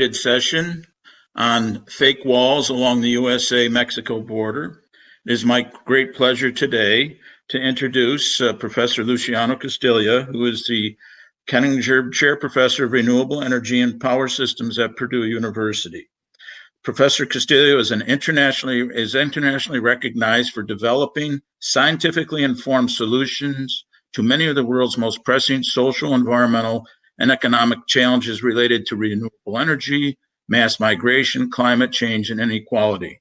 session on fake walls along the USA-Mexico border. It is my great pleasure today to introduce Professor Luciano Castillo, who is the Kenninger Chair Professor of Renewable Energy and Power Systems at Purdue University. Professor Castillo is internationally recognized for developing scientifically informed solutions to many of the world's most pressing social, environmental, and economic challenges related to renewable energy, mass migration, climate change, and inequality.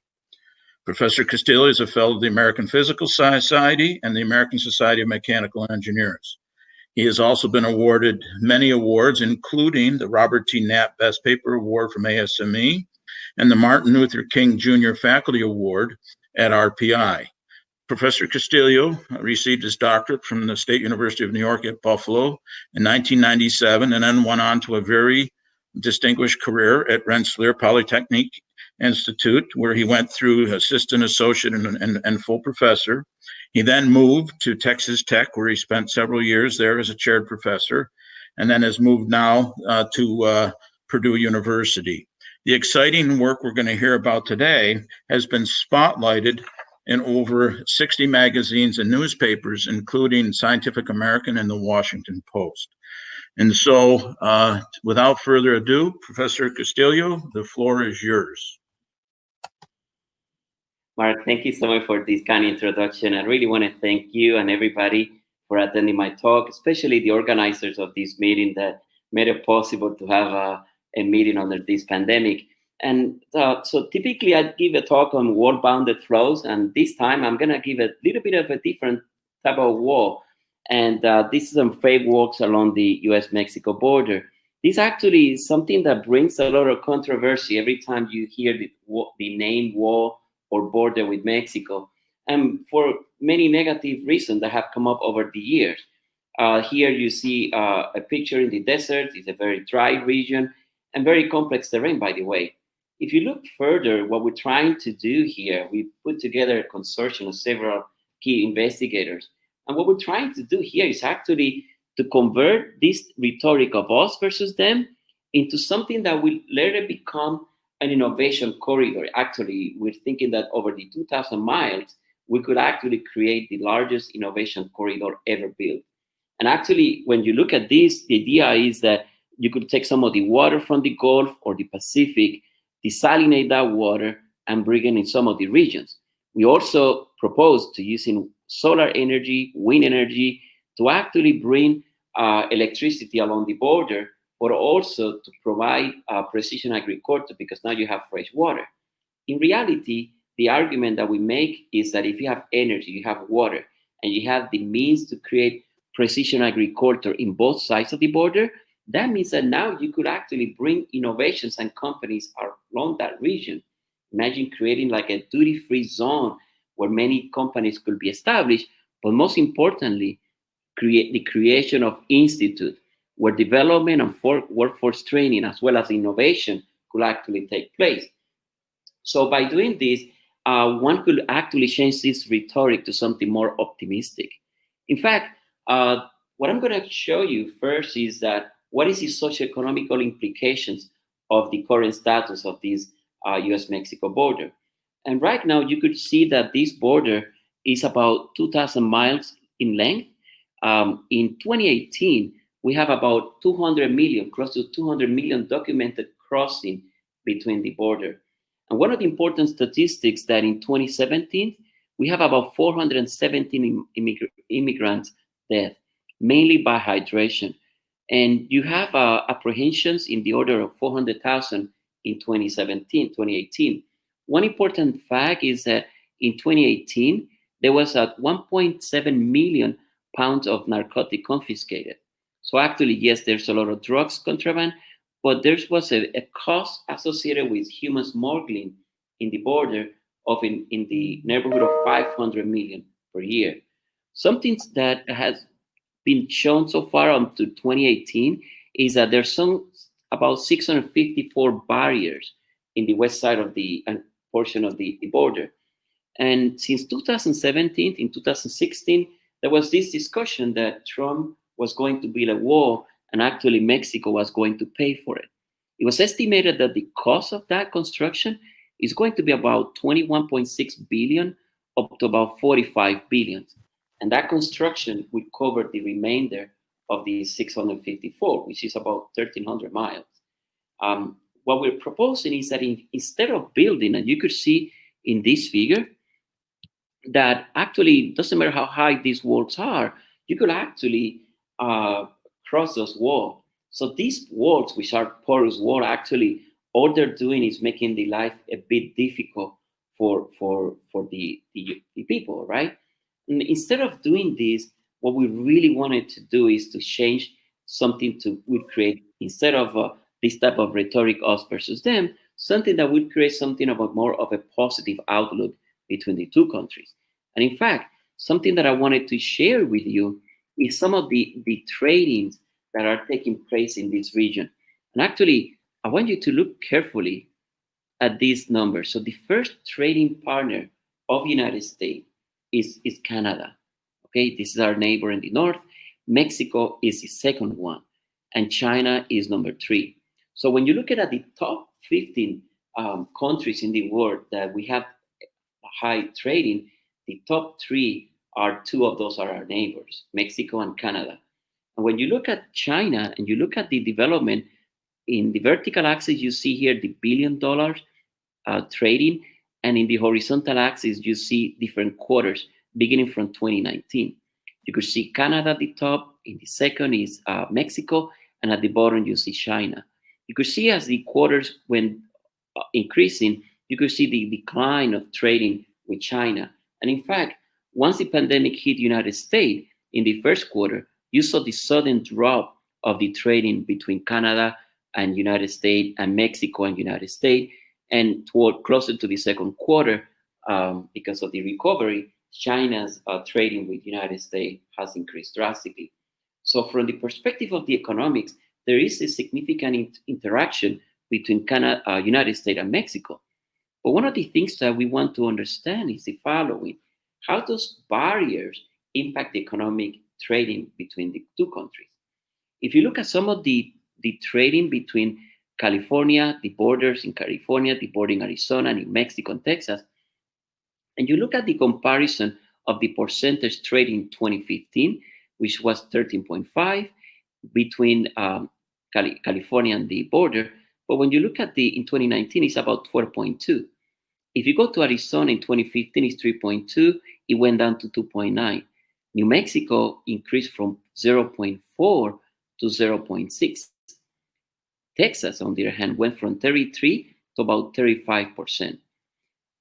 Professor Castillo is a fellow of the American Physical Society and the American Society of Mechanical Engineers. He has also been awarded many awards, including the Robert T. Knapp Best Paper Award from ASME and the Martin Luther King Jr. Faculty Award at RPI. Professor Castillo received his doctorate from the State University of New York at Buffalo in 1997, and then went on to a very distinguished career at Rensselaer Polytechnic Institute, where he went through assistant, associate, and full professor. He then moved to Texas Tech, where he spent several years there as a chaired professor, and then has moved now to Purdue University. The exciting work we're going to hear about today has been spotlighted in over 60 magazines and newspapers, including Scientific American and the Washington Post. And so, without further ado, Professor Castillo, the floor is yours. Mark, thank you so much for this kind introduction. I really want to thank you and everybody for attending my talk, especially the organizers of this meeting that made it possible to have a meeting under this pandemic. And so typically I give a talk on wall-bounded flows, and this time I'm going to give a little bit of a different type of wall. And this is on fake walls along the US-Mexico border. This actually is something that brings a lot of controversy every time you hear the name wall or border with Mexico, and for many negative reasons that have come up over the years. Here you see a picture in the desert. It's a very dry region and very complex terrain, by the way. If you look further, what we're trying to do here, we put together a consortium of several key investigators. And what we're trying to do here is actually to convert this rhetoric of us versus them into something that will later become an innovation corridor. Actually, we're thinking that over the 2,000 miles, we could actually create the largest innovation corridor ever built. And actually, when you look at this, the idea is that you could take some of the water from the Gulf or the Pacific, desalinate that water, and bring it in some of the regions. We also propose to using solar energy, wind energy, to actually bring electricity along the border, but also to provide precision agriculture, because now you have fresh water. In reality, the argument that we make is that if you have energy, you have water, and you have the means to create precision agriculture in both sides of the border, that means that now you could actually bring innovations and companies along that region. Imagine creating like a duty-free zone where many companies could be established, but most importantly, create the creation of institute where development and workforce training as well as innovation could actually take place. So by doing this, one could actually change this rhetoric to something more optimistic. In fact, what I'm going to show you first is that what is the socioeconomical implications of the current status of this US-Mexico border. And right now, you could see that this border is about 2,000 miles in length. In 2018, we have about 200 million, close to 200 million documented crossing between the border. And one of the important statistics that in 2017, we have about 417 immigrants dead, mainly by hydration. And you have apprehensions in the order of 400,000 in 2018. One important fact is that in 2018, there was 1.7 million pounds of narcotic confiscated. So actually, yes, there's a lot of drugs contraband, but there was a cost associated with human smuggling in the border of in the neighborhood of 500 million per year. Something that has been shown so far up to 2018 is that there's about 654 barriers in the west side of the portion of the border. And since 2017, in 2016, there was this discussion that Trump was going to build a wall and actually Mexico was going to pay for it. It was estimated that the cost of that construction is going to be about 21.6 billion up to about 45 billion. And that construction would cover the remainder of the 654, which is about 1,300 miles. What we're proposing is that instead of building, and you could see in this figure, that actually doesn't matter how high these walls are, you could actually cross those walls. So these walls, which are porous walls, actually all they're doing is making the life a bit difficult for the people, right? And instead of doing this, what we really wanted to do is to change something to would create, instead of this type of rhetoric, us versus them, something that would create something about more of a positive outlook between the two countries. And in fact, something that I wanted to share with you is some of the tradings that are taking place in this region. And actually, I want you to look carefully at these numbers. So the first trading partner of United States is Canada. Okay, this is our neighbor in the north. Mexico is the second one, and China is number 3. So when you look at the top 15 countries in the world that we have high trading, the top 3 are 2 of those are our neighbors, Mexico and Canada. And when you look at China and you look at the development in the vertical axis, you see here the $1 billion trading, and in the horizontal axis, you see different quarters beginning from 2019. You could see Canada at the top, in the second is Mexico, and at the bottom you see China. You could see as the quarters went increasing, you could see the decline of trading with China. And in fact, once the pandemic hit the United States in the first quarter, you saw the sudden drop of the trading between Canada and United States and Mexico and United States. And toward closer to the second quarter, because of the recovery, China's trading with the United States has increased drastically. So from the perspective of the economics, there is a significant interaction between Canada, United States and Mexico. But one of the things that we want to understand is the following. How does barriers impact the economic trading between the two countries? If you look at some of the trading between California, the borders in California, the border in Arizona, New Mexico, and Texas, and you look at the comparison of the percentage trade in 2015, which was 13.5 between California and the border. But when you look at in 2019, it's about 12.2. If you go to Arizona in 2015, it's 3.2. It went down to 2.9. New Mexico increased from 0.4 to 0.6. Texas, on the other hand, went from 33 to about 35%.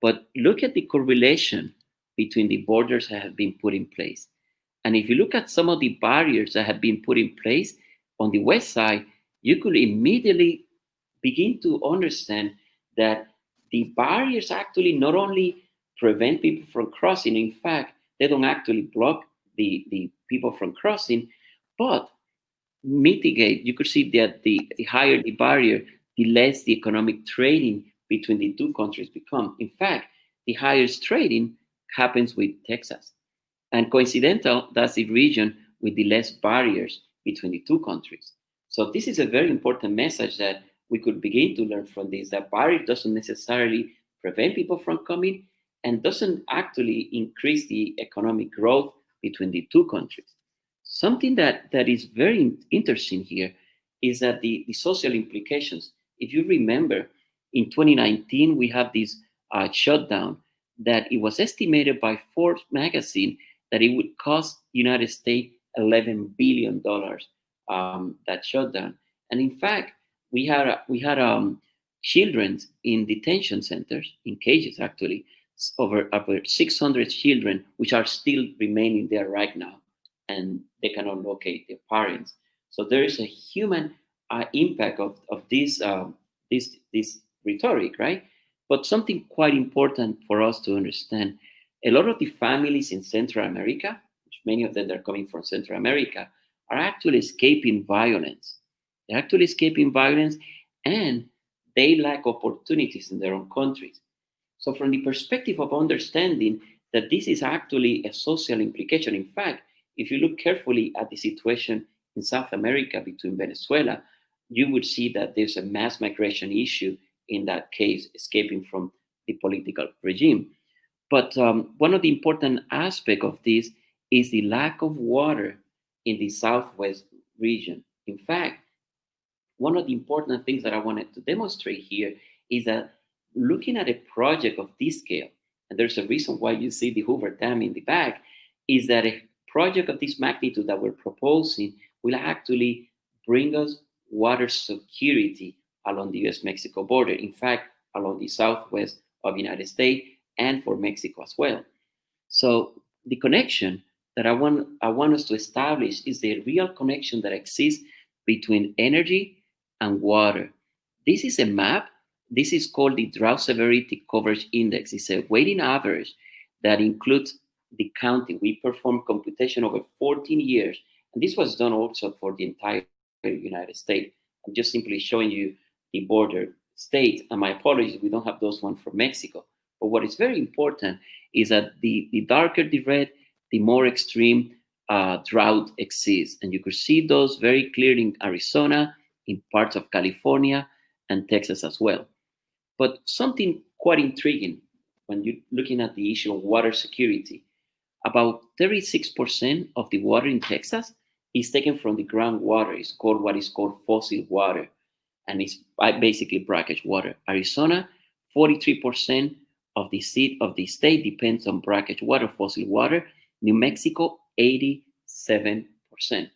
But look at the correlation between the borders that have been put in place. And if you look at some of the barriers that have been put in place on the west side, you could immediately begin to understand that the barriers actually not only prevent people from crossing, in fact, they don't actually block the people from crossing, but mitigate. You could see that the higher the barrier, the less the economic trading between the two countries become. In fact, the highest trading happens with Texas. And coincidental, that's the region with the less barriers between the two countries. So this is a very important message that we could begin to learn from this, that barrier doesn't necessarily prevent people from coming and doesn't actually increase the economic growth between the two countries. Something that is very interesting here is that the social implications. If you remember, in 2019, we have this shutdown that it was estimated by Forbes magazine that it would cost United States $11 billion, that shutdown. And in fact, we had children in detention centers, in cages actually, over 600 children, which are still remaining there right now, and they cannot locate their parents. So there is a human impact of this rhetoric, right? But something quite important for us to understand, a lot of the families in Central America, which many of them are coming from Central America, are actually escaping violence. They're actually escaping violence, and they lack opportunities in their own countries. So from the perspective of understanding that this is actually a social implication, in fact, if you look carefully at the situation in South America between Venezuela, you would see that there's a mass migration issue in that case, escaping from the political regime. But one of the important aspects of this is the lack of water in the southwest region. In fact, one of the important things that I wanted to demonstrate here is that looking at a project of this scale, and there's a reason why you see the Hoover Dam in the back, is that a project of this magnitude that we're proposing will actually bring us water security along the US-Mexico border. In fact, along the southwest of the United States and for Mexico as well. So the connection that I want us to establish is the real connection that exists between energy and water. This is a map. This is called the Drought Severity Coverage Index. It's a weighting average that includes the county. We performed computation over 14 years, and this was done also for the entire United States. I'm just simply showing you the border states, and my apologies, we don't have those ones for Mexico. But what is very important is that the darker the red, the more extreme drought exists. And you could see those very clearly in Arizona, in parts of California, and Texas as well. But something quite intriguing when you're looking at the issue of water security, about 36% of the water in Texas is taken from the groundwater. It's called what is called fossil water, and it's basically brackish water. Arizona, 43% of the state depends on brackish water, fossil water. New Mexico, 87%. And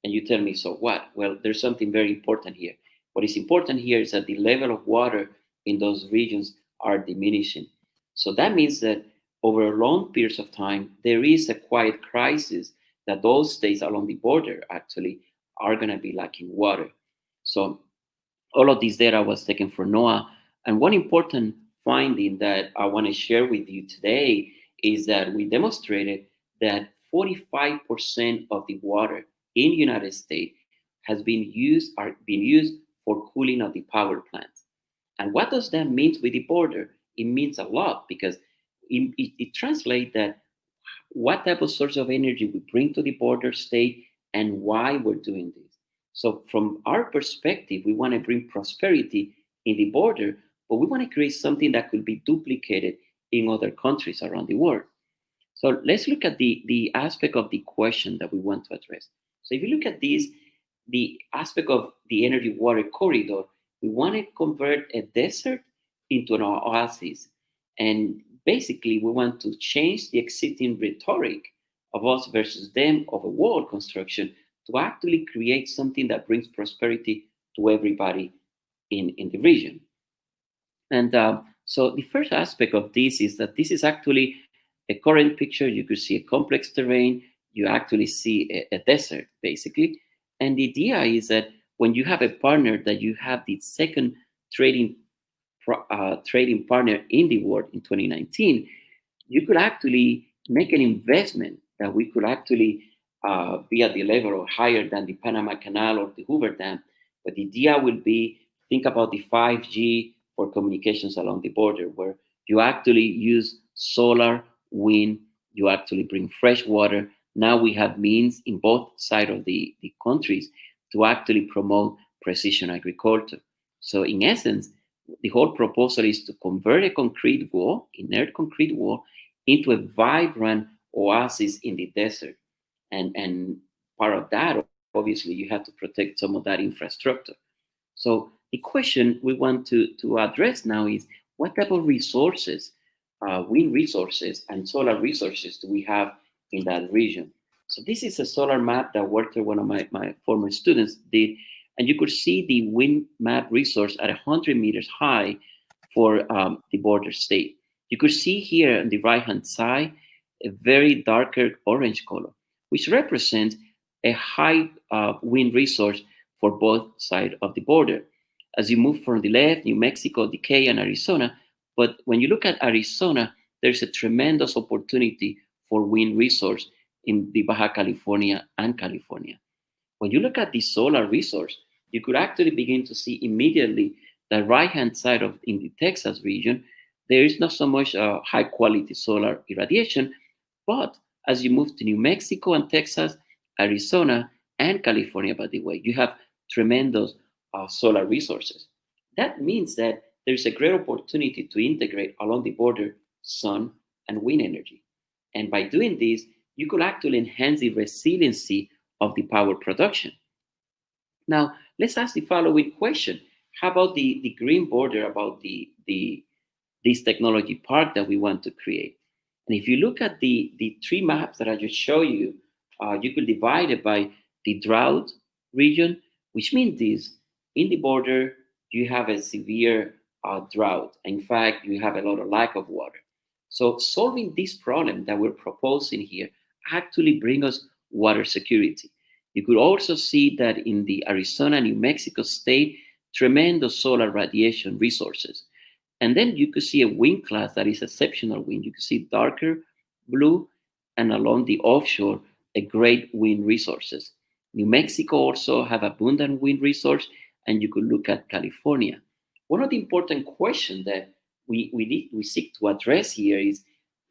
you tell me, so what? Well, there's something very important here. What is important here is that the level of water in those regions are diminishing. So that means that over a long periods of time, there is a quiet crisis that those states along the border actually are going to be lacking water. So all of this data was taken from NOAA. And one important finding that I want to share with you today is that we demonstrated that 45% of the water in the United States has been used for cooling of the power plants. And what does that mean with the border? It means a lot because it translates that what type of source of energy we bring to the border state and why we're doing this. So from our perspective, we want to bring prosperity in the border, but we want to create something that could be duplicated in other countries around the world. So let's look at the aspect of the question that we want to address. So if you look at this, the aspect of the energy water corridor, we want to convert a desert into an oasis. And basically, we want to change the existing rhetoric of us versus them of a wall construction to actually create something that brings prosperity to everybody in the region. And so the first aspect of this is that this is actually a current picture. You could see a complex terrain. You actually see a desert, basically. And the idea is that when you have a partner that you have the second trading partner in the world in 2019, you could actually make an investment that we could actually be at the level or higher than the Panama Canal or the Hoover Dam. But the idea will be, think about the 5G for communications along the border, where you actually use solar, wind, you actually bring fresh water. Now we have means in both sides of the countries to actually promote precision agriculture. So in essence, the whole proposal is to convert a concrete wall, inert concrete wall, into a vibrant oasis in the desert. And part of that, obviously, you have to protect some of that infrastructure. So the question we want to address now is what type of resources, wind resources and solar resources do we have in that region? So this is a solar map that Walter, one of my former students, did. And you could see the wind map resource at 100 meters high for the border state. You could see here on the right-hand side, a very darker orange color, which represents a high wind resource for both sides of the border. As you move from the left, New Mexico, Decay, and Arizona. But when you look at Arizona, there's a tremendous opportunity for wind resource in the Baja California and California. When you look at the solar resource, you could actually begin to see immediately the right-hand side of in the Texas region, there is not so much high quality solar irradiation, but as you move to New Mexico and Texas, Arizona, and California, by the way, you have tremendous solar resources. That means that there's a great opportunity to integrate along the border sun and wind energy. And by doing this, you could actually enhance the resiliency of the power production. Now, let's ask the following question. How about the green border, about this technology park that we want to create? And if you look at the three maps that I just showed you, you could divide it by the drought region, which means this: in the border, you have a severe drought. In fact, you have a lot of lack of water. So solving this problem that we're proposing here actually bring us water security. You could also see that in the Arizona, New Mexico state, tremendous solar radiation resources. And then you could see a wind class that is exceptional wind. You could see darker blue, and along the offshore, a great wind resources. New Mexico also have abundant wind resource, and you could look at California. One of the important questions that we seek to address here is,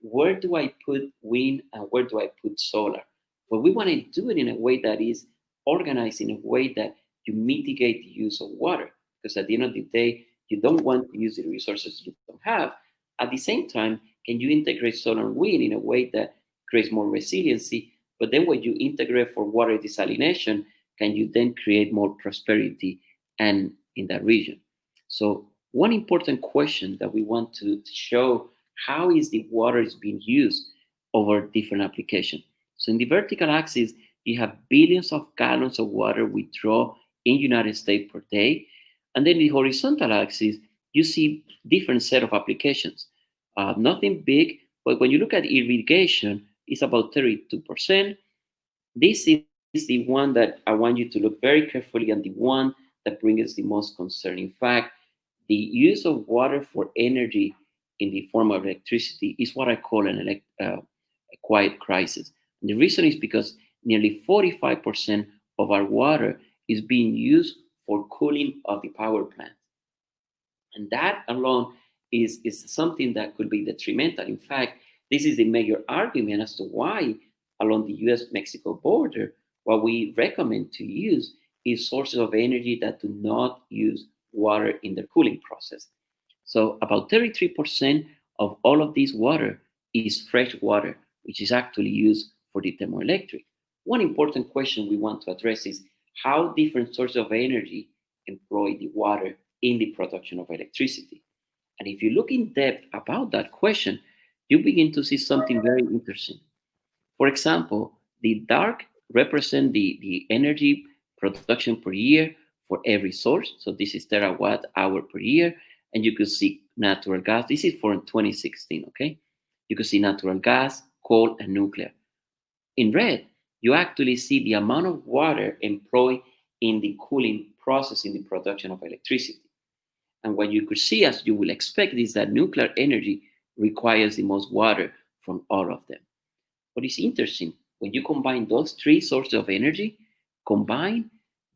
where do I put wind and where do I put solar? Well, we want to do it in a way that is organized, in a way that you mitigate the use of water, because at the end of the day, you don't want to use the resources you don't have. At the same time, can you integrate solar and wind in a way that creates more resiliency? But then when you integrate for water desalination, can you then create more prosperity and in that region? So one important question that we want to show, how is the water is being used over different applications. So in the vertical axis, you have billions of gallons of water we draw in United States per day. And then the horizontal axis, you see different set of applications. Nothing big, but when you look at irrigation, it's about 32%. This is the one that I want you to look very carefully, and the one that brings the most concern. In fact, the use of water for energy in the form of electricity is what I call a quiet crisis. And the reason is because nearly 45% of our water is being used for cooling of the power plant. And that alone is something that could be detrimental. In fact, this is the major argument as to why along the US-Mexico border, what we recommend to use is sources of energy that do not use water in the cooling process. So about 33% of all of this water is fresh water, which is actually used for the thermoelectric. One important question we want to address is how different sources of energy employ the water in the production of electricity. And if you look in depth about that question, you begin to see something very interesting. For example, the dark represent the energy production per year for every source. So this is terawatt hour per year. And you could see natural gas. This is for 2016, okay? You could see natural gas, coal, and nuclear. In red, you actually see the amount of water employed in the cooling process in the production of electricity. And what you could see, as you will expect, is that nuclear energy requires the most water from all of them. What is interesting, when you combine those three sources of energy, combined,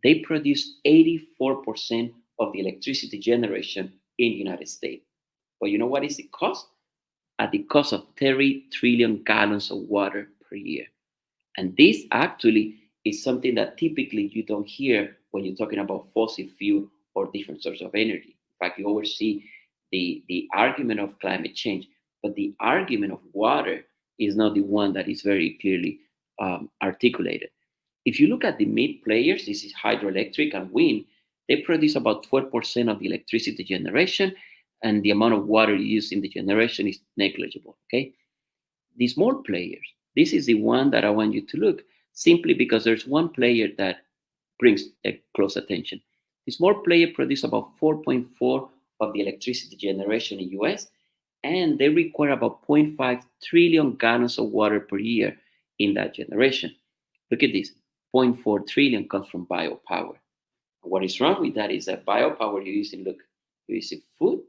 they produce 84% of the electricity generation in the United States. But you know what is the cost? At the cost of 30 trillion gallons of water per year. And this actually is something that typically you don't hear when you're talking about fossil fuel or different sources of energy. In fact, you always see the argument of climate change, but the argument of water is not the one that is very clearly articulated. If you look at the mid players, this is hydroelectric and wind, they produce about 12% of the electricity generation, and the amount of water used in the generation is negligible. Okay, the small players, this is the one that I want you to look, simply because there's one player that brings a close attention. The small player produce about 4.4 of the electricity generation in US, and they require about 0.5 trillion gallons of water per year in that generation. Look at this, 0.4 trillion comes from biopower. What is wrong with that is that biopower you're using, look, you're using food,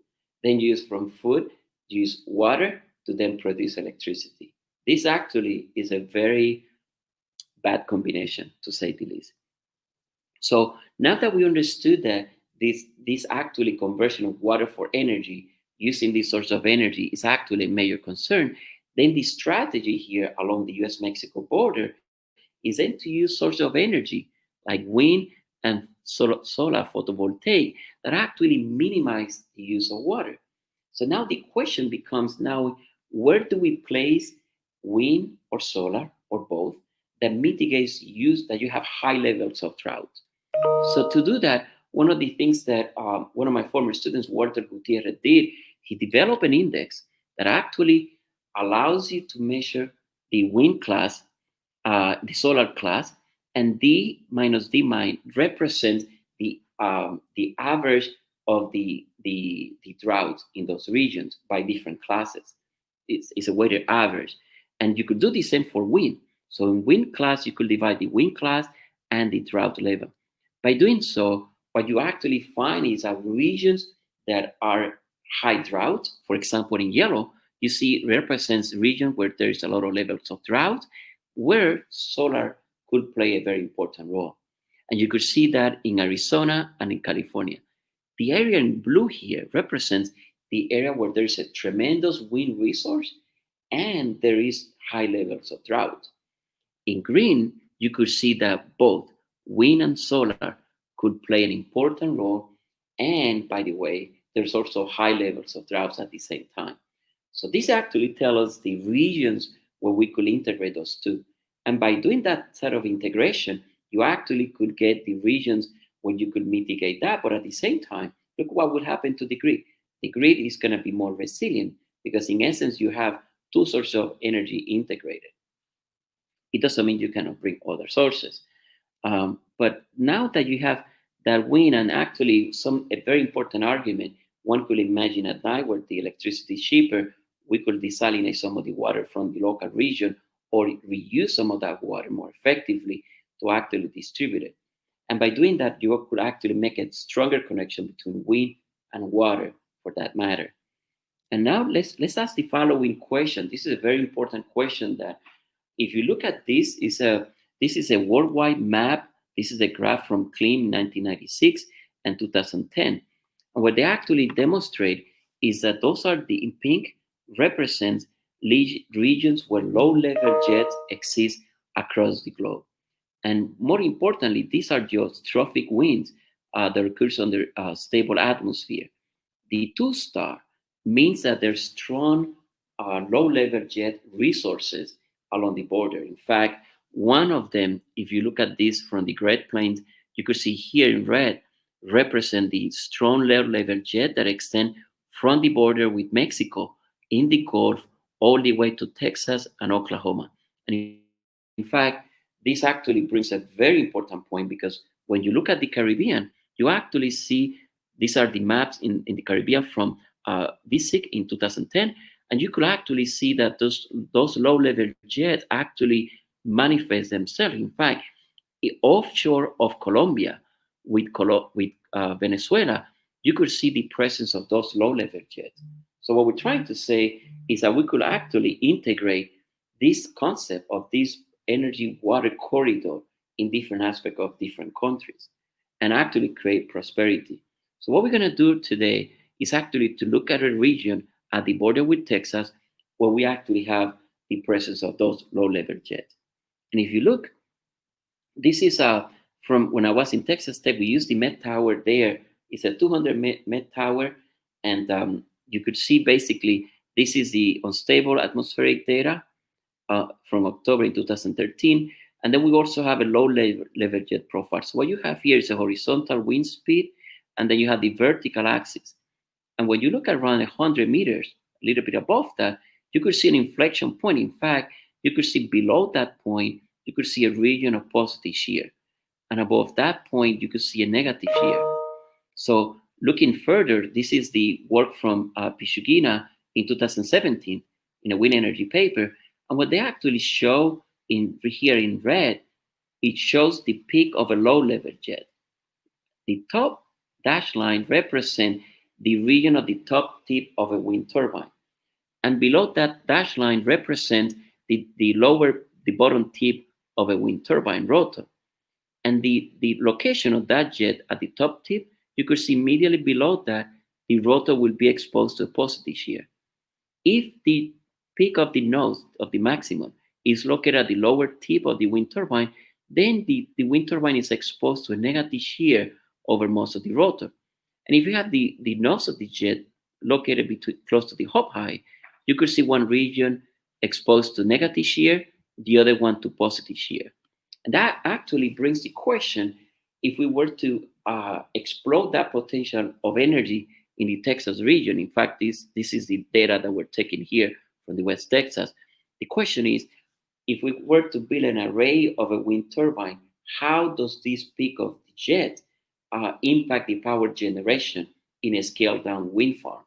then you use from food, you use water to then produce electricity. This actually is a very bad combination, to say the least. So now that we understood that this actually conversion of water for energy using this source of energy is actually a major concern, then the strategy here along the US-Mexico border is then to use sources of energy like wind and solar photovoltaic that actually minimize the use of water. So now the question becomes now, where do we place wind or solar or both that mitigates use that you have high levels of drought? So to do that, one of the things that one of my former students, Walter Gutierrez, did, he developed an index that actually allows you to measure the wind class, the solar class, and D minus D minus represents the average of the drought in those regions by different classes. It's a weighted average. And you could do the same for wind. So in wind class, you could divide the wind class and the drought level. By doing so, what you actually find is that regions that are high drought, for example, in yellow, you see represents region where there is a lot of levels of drought, where solar could play a very important role. And you could see that in Arizona and in California. The area in blue here represents the area where there is a tremendous wind resource and there is high levels of drought. In green, you could see that both wind and solar could play an important role. And by the way, there's also high levels of droughts at the same time. So this actually tells us the regions where we could integrate those two. And by doing that sort of integration, you actually could get the regions where you could mitigate that. But at the same time, look what would happen to the grid. The grid is going to be more resilient because in essence, you have two sources of energy integrated. It doesn't mean you cannot bring other sources. But now that you have that wind, and actually a very important argument, one could imagine at night where the electricity is cheaper, we could desalinate some of the water from the local region or reuse some of that water more effectively to actually distribute it. And by doing that, you could actually make a stronger connection between wind and water for that matter. And now let's ask the following question. This is a very important question that if you look at this, this is a worldwide map. This is a graph from CLIM 1996 and 2010. And what they actually demonstrate is that those are in pink represents regions where low-level jets exist across the globe. And more importantly, these are geostrophic winds that occurs under a stable atmosphere. The 2-star means that there's strong low-level jet resources along the border. In fact, one of them, if you look at this from the Great Plains, you could see here in red represent the strong low-level jet that extend from the border with Mexico in the Gulf all the way to Texas and Oklahoma. And in fact, this actually brings a very important point because when you look at the Caribbean, you actually see these are the maps in the Caribbean from VSIC in 2010, and you could actually see that those low-level jets actually manifest themselves. In fact, offshore of Colombia with Venezuela, you could see the presence of those low-level jets. So what we're trying to say is that we could actually integrate this concept of this energy water corridor in different aspects of different countries and actually create prosperity. So what we're going to do today is actually to look at a region at the border with Texas where we actually have the presence of those low-level jets. And if you look, this is from when I was in Texas Tech, we used the Met Tower there. It's a 200 Met Tower, and you could see basically this is the unstable atmospheric data from October in 2013. And then we also have a low-level jet profile. So what you have here is a horizontal wind speed, and then you have the vertical axis. And when you look at around 100 meters, a little bit above that, you could see an inflection point. In fact, you could see below that point, you could see a region of positive shear. And above that point, you could see a negative shear. So looking further, this is the work from Pishugina in 2017 in a wind energy paper. And what they actually show here in red, it shows the peak of a low-level jet. The top dashed line represents the region of the top tip of a wind turbine. And below that dashed line represents the bottom tip of a wind turbine rotor. And the location of that jet at the top tip, you could see immediately below that, the rotor will be exposed to a positive shear. If the peak of the nose of the maximum is located at the lower tip of the wind turbine, then the wind turbine is exposed to a negative shear over most of the rotor. And if you have the nose of the jet located between close to the hub height, you could see one region exposed to negative shear, the other one to positive shear. And that actually brings the question, if we were to explode that potential of energy in the Texas region. In fact, this is the data that we're taking here from the West Texas. The question is, if we were to build an array of a wind turbine, how does this peak of the jet impact the power generation in a scaled down wind farm?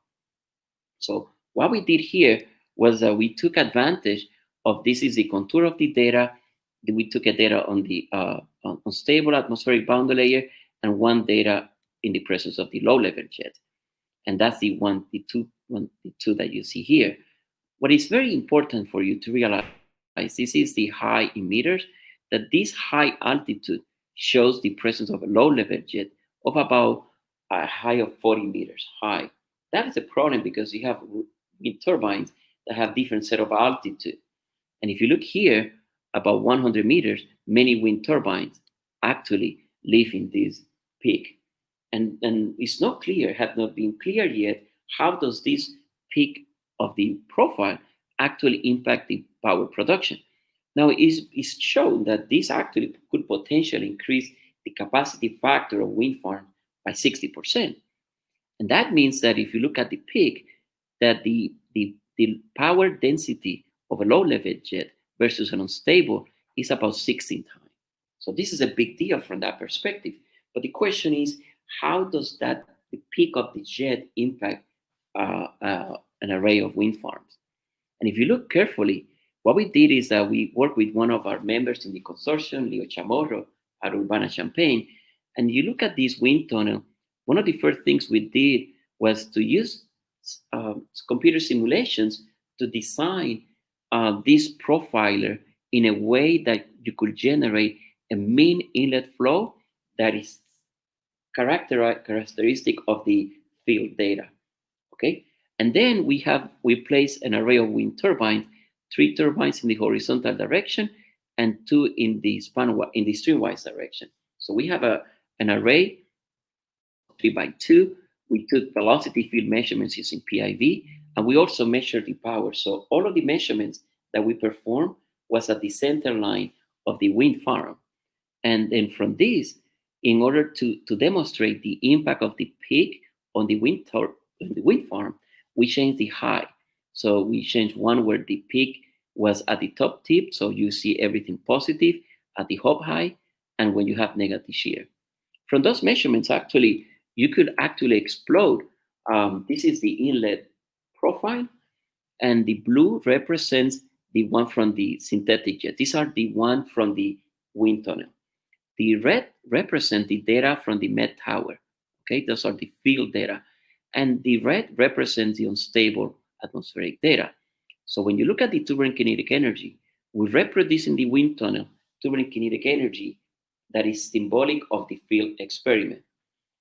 So what we did here was that we took advantage of, this is the contour of the data. We took a data on the unstable atmospheric boundary layer and one data in the presence of the low level jet. And that's the two that you see here. What is very important for you to realize, this is the high emitters, that this high altitude shows the presence of a low level jet of about a high of 40 meters high. That is a problem because you have wind turbines that have different set of altitude. And if you look here, about 100 meters, many wind turbines actually live in this peak. And it's not clear, have not been clear yet, how does this peak of the profile actually impact the power production. Now, it's shown that this actually could potentially increase the capacity factor of wind farms by 60%. And that means that if you look at the peak, that the power density of a low-level jet versus an unstable is about 16 times. So this is a big deal from that perspective. But the question is, how does the peak of the jet impact an array of wind farms? And if you look carefully, what we did is that we worked with one of our members in the consortium, Leo Chamorro, at Urbana-Champaign, and you look at this wind tunnel, one of the first things we did was to use computer simulations to design this profiler in a way that you could generate a mean inlet flow that is characteristic of the field data. Okay, and then we place an array of wind turbines, 3 turbines in the horizontal direction and 2 in the streamwise direction. So we have an array 3 by 2. We took velocity field measurements using PIV, and we also measured the power. So all of the measurements that we performed was at the center line of the wind farm. And then from this, in order to demonstrate the impact of the peak on the wind farm, we changed the high. So we changed one where the peak was at the top tip, so you see everything positive at the hub high, and when you have negative shear. From those measurements, actually, you could actually explode. This is the inlet profile, and the blue represents the one from the synthetic jet. These are the one from the wind tunnel. The red represent the data from the Met Tower. Okay, those are the field data. And the red represents the unstable atmospheric data. So when you look at the turbulent kinetic energy, we're reproducing the wind tunnel turbulent kinetic energy that is symbolic of the field experiment.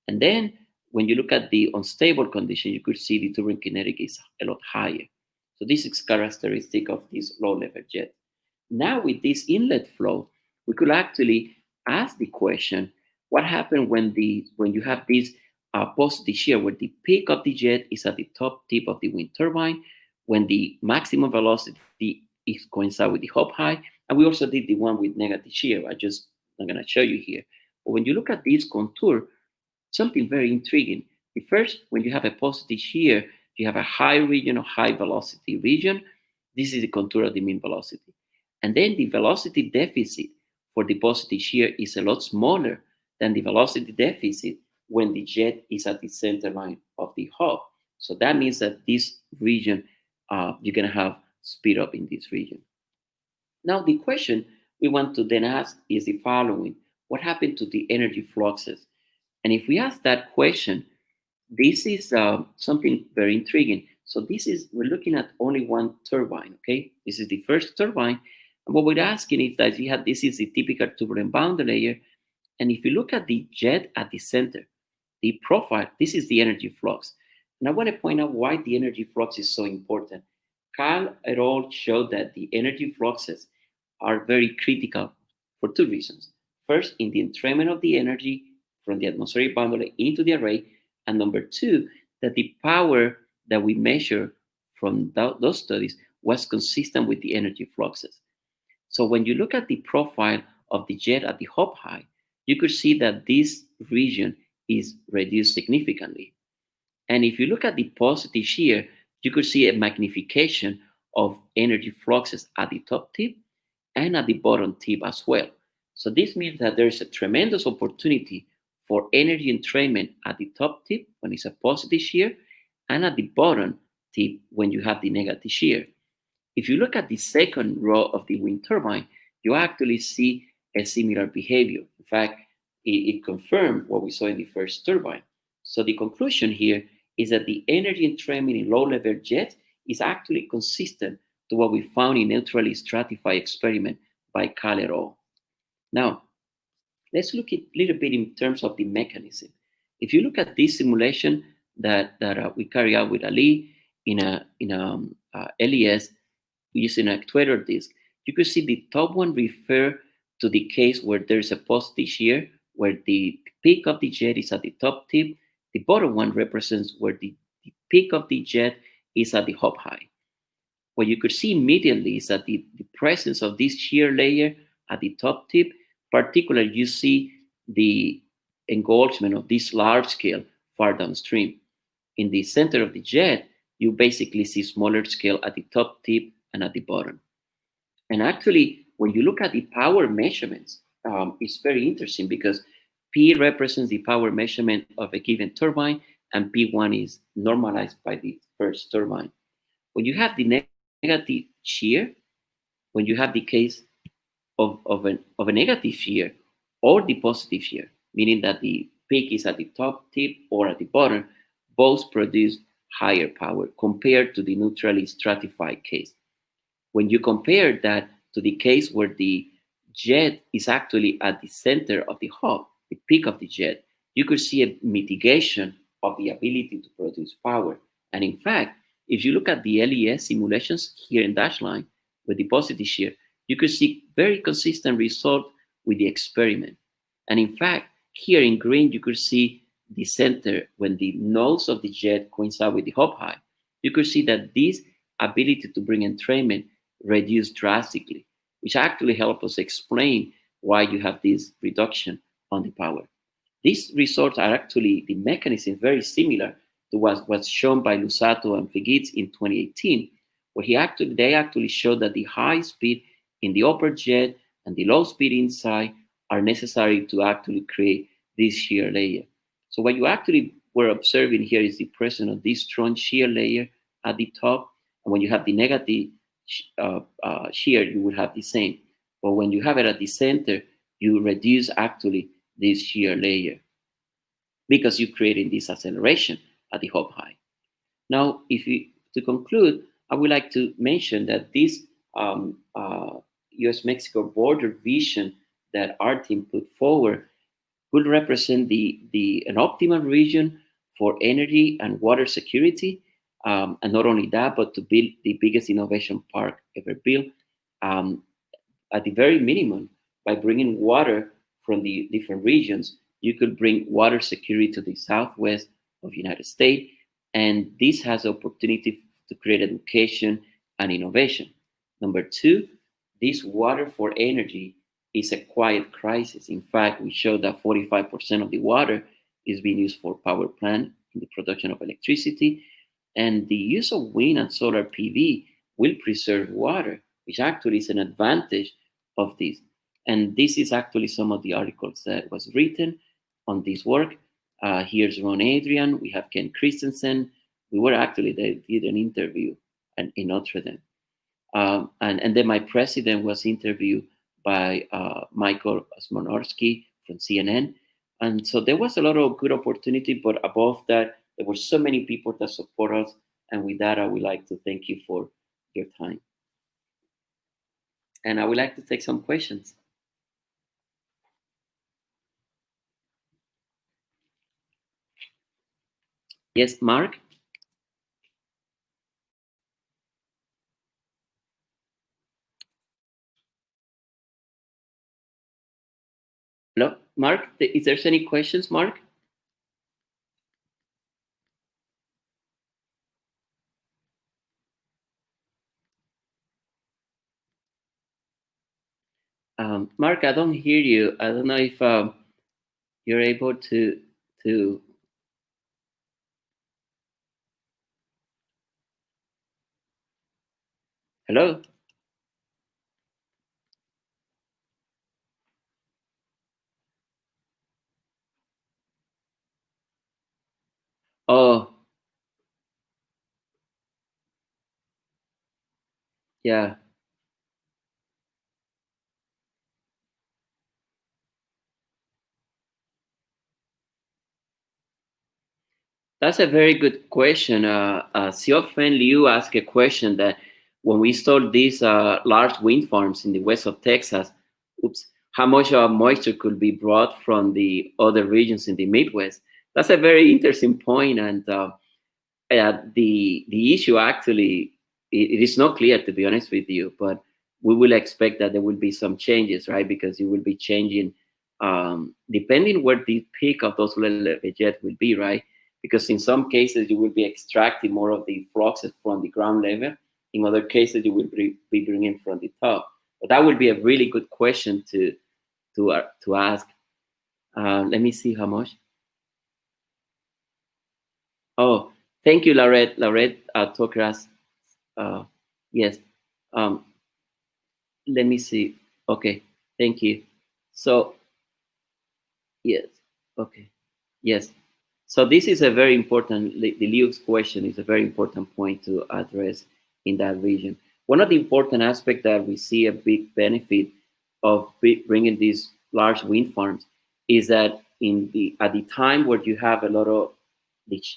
And then when you look at the unstable condition, you could see the turbulent kinetic is a lot higher. So this is characteristic of this low-level jet. Now with this inlet flow, we could actually ask the question, what happens when you have this positive shear, where the peak of the jet is at the top tip of the wind turbine, when the maximum velocity is coincide with the hub high, and we also did the one with negative shear. I'm going to show you here. But when you look at this contour, something very intriguing. The first, when you have a positive shear, you have a high region or high velocity region. This is the contour of the mean velocity. And then the velocity deficit for the positive shear is a lot smaller than the velocity deficit when the jet is at the center line of the hub. So that means that this region, you're going to have speed up in this region. Now, the question we want to then ask is the following. What happened to the energy fluxes? And if we ask that question, this is something very intriguing. So we're looking at only one turbine, okay? This is the first turbine. And what we're asking is that this is the typical turbulent boundary layer. And if you look at the jet at the center, the profile, this is the energy flux. And I want to point out why the energy flux is so important. Kyle et al. Showed that the energy fluxes are very critical for two reasons. First, in the entrainment of the energy from the atmospheric boundary into the array, and number two, that the power that we measure from those studies was consistent with the energy fluxes. So when you look at the profile of the jet at the hop high, you could see that this region is reduced significantly. And if you look at the positive shear, you could see a magnification of energy fluxes at the top tip and at the bottom tip as well. So this means that there's a tremendous opportunity for energy entrainment at the top tip when it's a positive shear and at the bottom tip when you have the negative shear. If you look at the second row of the wind turbine, you actually see a similar behavior. In fact, it confirmed what we saw in the first turbine. So the conclusion here is that the energy entrainment in low-level jets is actually consistent to what we found in neutrally stratified experiment by Kahl et al. Now, let's look at a little bit in terms of the mechanism. If you look at this simulation that we carry out with Ali in a LES using an actuator disk, you could see the top one refer to the case where there's a positive shear, where the peak of the jet is at the top tip. The bottom one represents where the peak of the jet is at the hop high. What you could see immediately is that the presence of this shear layer at the top tip, particularly you see the engulfment of this large scale far downstream. In the center of the jet, you basically see smaller scale at the top tip and at the bottom. And actually, when you look at the power measurements, it's very interesting because P represents the power measurement of a given turbine, and P1 is normalized by the first turbine. When you have the negative shear, when you have the case of a negative shear or the positive shear, meaning that the peak is at the top tip or at the bottom, both produce higher power compared to the neutrally stratified case. When you compare that to the case where the jet is actually at the center of the hop, the peak of the jet, you could see a mitigation of the ability to produce power. And in fact, if you look at the LES simulations here in dash line with the positive shear, you could see very consistent result with the experiment. And in fact, here in green, you could see the center when the nodes of the jet coincide with the hop high. You could see that this ability to bring entrainment reduced drastically, which actually helps us explain why you have this reduction on the power. These results are actually the mechanism very similar to what was shown by Luciano and Figitz in 2018, where they actually showed that the high speed in the upper jet and the low speed inside are necessary to actually create this shear layer. So what you actually were observing here is the presence of this strong shear layer at the top, and when you have the negative shear, you will have the same. But when you have it at the center, you reduce actually this shear layer because you're creating this acceleration at the hop high. Now, to conclude, I would like to mention that this US-Mexico border vision that our team put forward could represent an optimal region for energy and water security. And not only that, but to build the biggest innovation park ever built. At the very minimum, by bringing water from the different regions, you could bring water security to the southwest of the United States. And this has the opportunity to create education and innovation. Number two, this water for energy is a quiet crisis. In fact, we showed that 45% of the water is being used for power plant in the production of electricity. And the use of wind and solar PV will preserve water, which actually is an advantage of this. And this is actually some of the articles that was written on this work. Here's Ron Adrian. We have Ken Christensen. They did an interview in Notre Dame. And then my president was interviewed by Michael Osmonorsky from CNN. And so there was a lot of good opportunity, but above that, there were so many people that support us. And with that, I would like to thank you for your time. And I would like to take some questions. Yes, Mark? Hello, Mark, is there any questions, Mark? Mark, I don't hear you. I don't know if you're able to. Hello. Oh, yeah. That's a very good question. Xiao Fen Liu asked a question that when we install these large wind farms in the west of Texas, oops, how much moisture could be brought from the other regions in the Midwest? That's a very interesting point, and the issue actually it is not clear, to be honest with you, but we will expect that there will be some changes, right? Because you will be changing depending where the peak of those level jet will be, right? Because in some cases you will be extracting more of the fluxes from the ground level. In other cases you will be bringing from the top. But that would be a really good question to ask. Let me see how much. Oh, thank you, Laurette. Laurette Tokras. Yes. Um, Let me see. Okay. Thank you. So, yes. Okay. Yes. So this is a very important, the Liu's question is a very important point to address in that region. One of the important aspects that we see a big benefit of bringing these large wind farms is that at the time where you have a lot of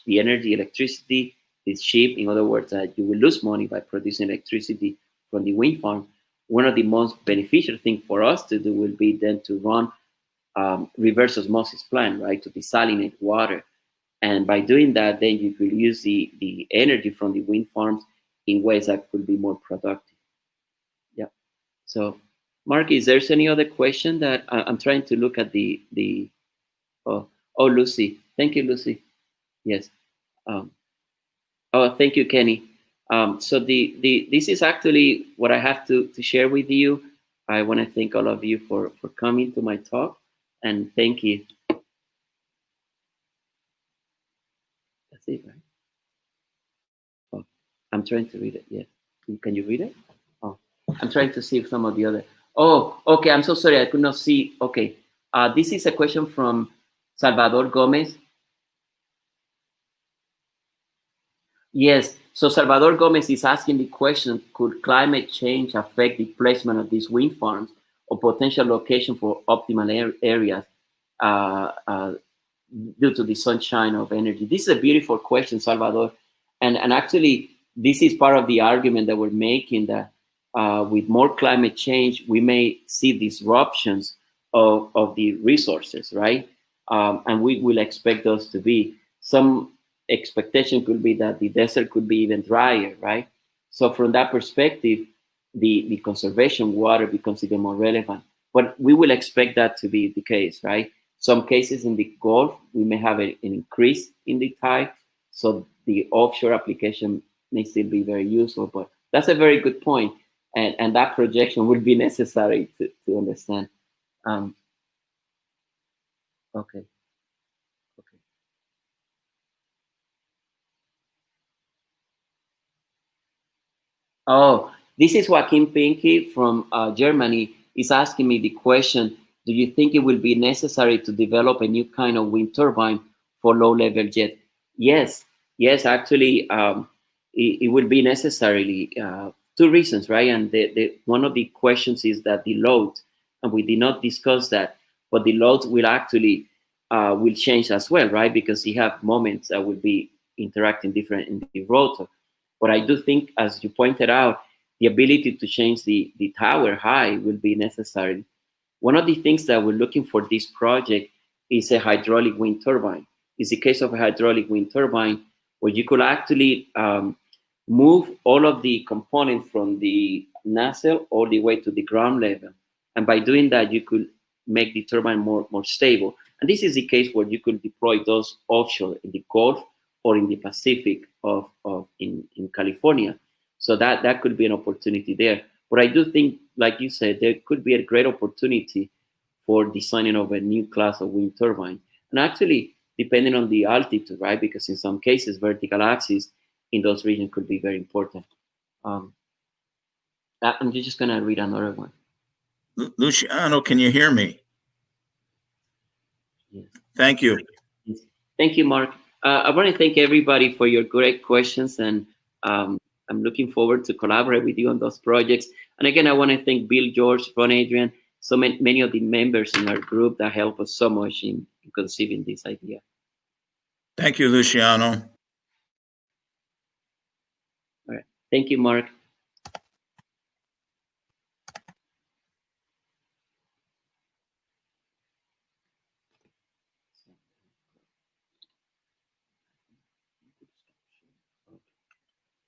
the energy, electricity is cheap. In other words, that you will lose money by producing electricity from the wind farm. One of the most beneficial things for us to do will be then to run reverse osmosis plant, right, to desalinate water. And by doing that, then you could use the energy from the wind farms in ways that could be more productive. Yeah. So, Mark, is there any other question that I'm trying to look at the oh, Lucy. Thank you, Lucy. Yes. Um, oh, thank you, Kenny. So this is actually what I have to share with you. I want to thank all of you for coming to my talk, and thank you. That's it, right? Oh, I'm trying to read it. Yeah. Can you read it? Oh, I'm trying to see if some of the other. Oh, okay. I'm so sorry. I could not see. Okay. This is a question from Salvador Gomez. Yes. So Salvador Gomez is asking the question: could climate change affect the placement of these wind farms or potential location for optimal areas due to the sunshine of energy? This is a beautiful question, Salvador, and actually this is part of the argument that we're making that with more climate change we may see disruptions of the resources, right? And we will expect those to be some expectation could be that the desert could be even drier, right? So from that perspective, the conservation water becomes even more relevant. But we will expect that to be the case, right? Some cases in the Gulf, we may have an increase in the tide, so the offshore application may still be very useful. But that's a very good point, and that projection would be necessary to understand. Um, okay, okay. Oh, this is Joaquin Pinky from Germany is asking me the question, do you think it will be necessary to develop a new kind of wind turbine for low-level jet? Yes, yes, actually, it will be necessarily two reasons, right? And one of the questions is that the load, and we did not discuss that, but the load will actually will change as well, right? Because you have moments that will be interacting different in the rotor. But I do think, as you pointed out, the ability to change the tower high will be necessary. One of the things that we're looking for this project is a hydraulic wind turbine. It's the case of a hydraulic wind turbine where you could actually move all of the components from the nacelle all the way to the ground level. And by doing that, you could make the turbine more stable. And this is the case where you could deploy those offshore in the Gulf or in the Pacific in California. So that could be an opportunity there. But I do think, like you said, there could be a great opportunity for designing of a new class of wind turbine. And actually, depending on the altitude, right? Because in some cases, vertical axis in those regions could be very important. I'm just going to read another one. Luciano, can you hear me? Yes. Thank you. Yes. Thank you, Mark. I want to thank everybody for your great questions, and I'm looking forward to collaborate with you on those projects. And again, I want to thank Bill, George, Ron, Adrian, so many of the members in our group that help us so much in conceiving this idea. Thank you, Luciano. All right. Thank you, Mark.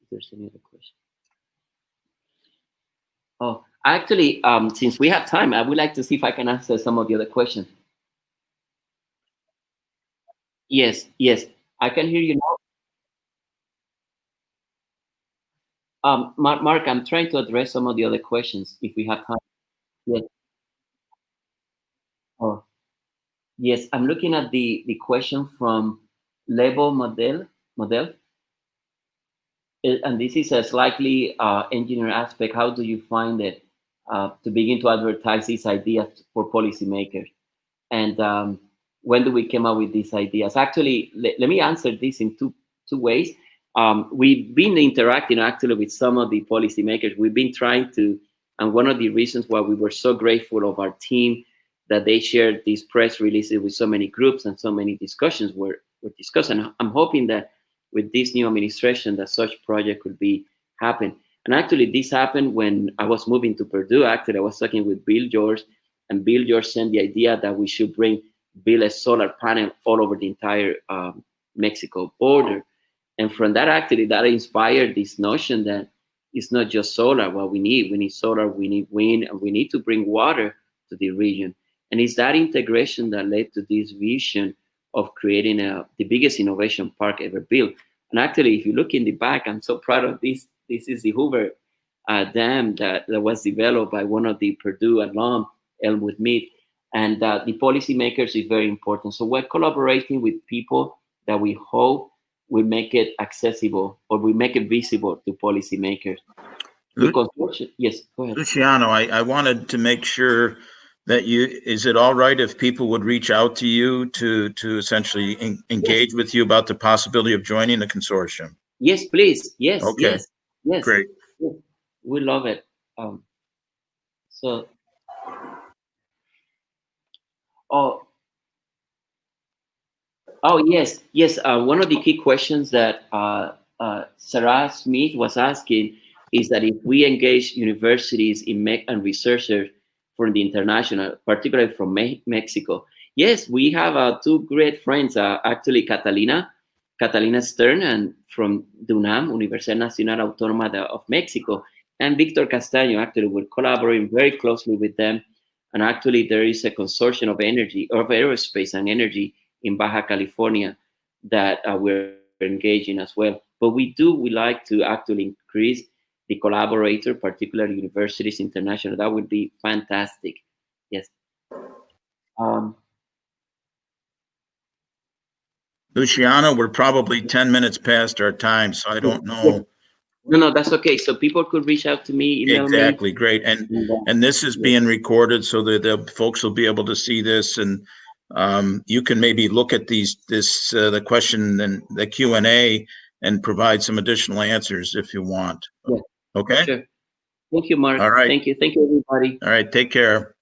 If there's any other question. Oh, actually, since we have time, I would like to see if I can answer some of the other questions. Yes, I can hear you now. Mark, I'm trying to address some of the other questions if we have time. Yes. Oh, yes, I'm looking at the question from Level Model, and this is a slightly engineer aspect. How do you find it to begin to advertise these ideas for policymakers? And when do we come up with these ideas? Actually, let me answer this in two ways. We've been interacting actually with some of the policymakers. We've been trying to, and one of the reasons why we were so grateful of our team that they shared these press releases with so many groups and so many discussions were discussed. And I'm hoping that with this new administration that such project could be happen. And actually this happened when I was moving to Purdue. Actually, I was talking with Bill George, and Bill George sent the idea that we should build a solar panel all over the entire Mexico border. And from that, actually, that inspired this notion that it's not just solar what we need. We need solar, we need wind, and we need to bring water to the region. And it's that integration that led to this vision of creating the biggest innovation park ever built. And actually, if you look in the back, I'm so proud of this. This is the Hoover Dam that was developed by one of the Purdue alum, Elwood Mead. And the policymakers is very important. So we're collaborating with people that we hope will make it accessible or we make it visible to policymakers. Yes, go ahead. Luciano, I wanted to make sure that is it all right if people would reach out to you to essentially engage with you about the possibility of joining the consortium? Yes, please. Yes, okay. Yes. Great. Yes. We love it. Yes. One of the key questions that Sarah Smith was asking is that if we engage universities and researchers from the international, particularly from Mexico. Yes, we have two great friends, actually Catalina Stern, and from UNAM, Universidad Nacional Autónoma of Mexico, and Victor Castaño. Actually, we're collaborating very closely with them. And actually, there is a consortium of aerospace and energy in Baja California that we're engaging as well. But we like to actually increase the collaborator, particularly universities, international. That would be fantastic. Yes. Luciano, we're probably 10 minutes past our time, so I don't know. No, that's okay. So people could reach out to me, email me. Exactly, great. And this is being recorded so that the folks will be able to see this, and you can maybe look at the question and the Q&A and provide some additional answers if you want. Yeah. Okay? Sure. Thank you, Mark. All right. Thank you, everybody. All right, take care.